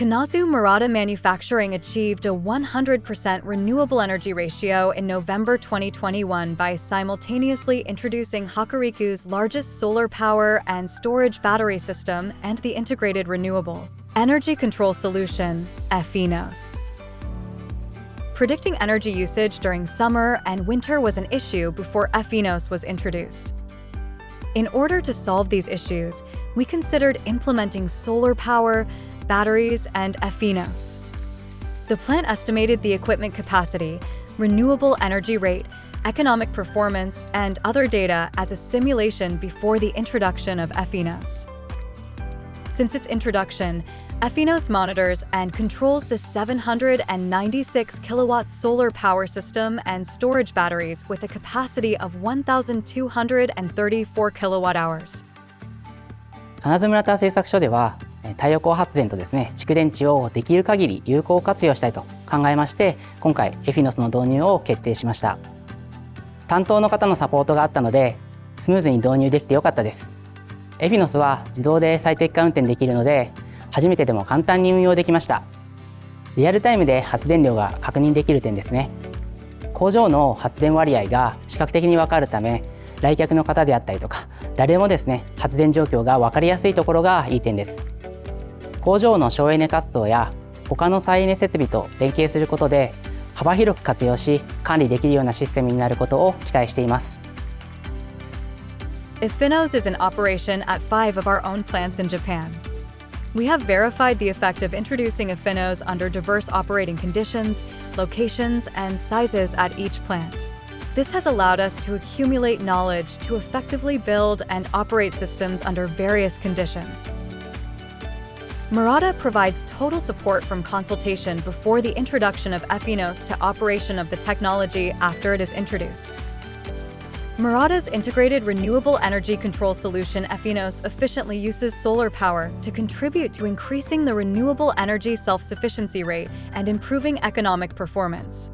Kanazu Murata Manufacturing achieved a 100% renewable energy ratio in November 2021 by simultaneously introducing Hokuriku's largest solar power and storage battery system and the integrated renewable energy control solution, efinnos. Predicting energy usage during summer and winter was an issue before efinnos was introduced. In order to solve these issues, we considered implementing solar power, batteries, and efinnos. The plant estimated the equipment capacity, renewable energy rate, economic performance, and other data as a simulation before the introduction of efinnos. Since its introduction, efinnos monitors and controls the 796 kilowatt solar power system and storage batteries with a capacity of 1,234 kilowatt hours. 金津村田製作所では太陽光発電とですね、蓄電池をできる限り有効活用したいと考えまして、今回エフィノスの導入を決定しました。担当の方のサポートがあったので、スムーズに導入できてよかったです。エフィノスは自動で最適化運転できるので、初めてでも簡単に運用できました。リアルタイムで発電量が確認できる点ですね。工場の発電割合が視覚的に分かるため、来客の方であったりとか、誰もですね、発電状況が分かりやすいところがいい点です。工場の省エネ活動や他の再エネ設備と連携することで幅広く活用し管理できるようなシステムになることを期待しています。efinnos is in operation at 5 of our own plants in Japan. We have verified the effect of introducing efinnos under diverse operating conditions, locations, and sizes at each plant. This has allowed us to accumulate knowledge to effectively build and operate systems under various conditions. Murata provides total support from consultation before the introduction of efinnos to operation of the technology after it is introduced. Murata's integrated renewable energy control solution efinnos efficiently uses solar power to contribute to increasing the renewable energy self-sufficiency rate and improving economic performance.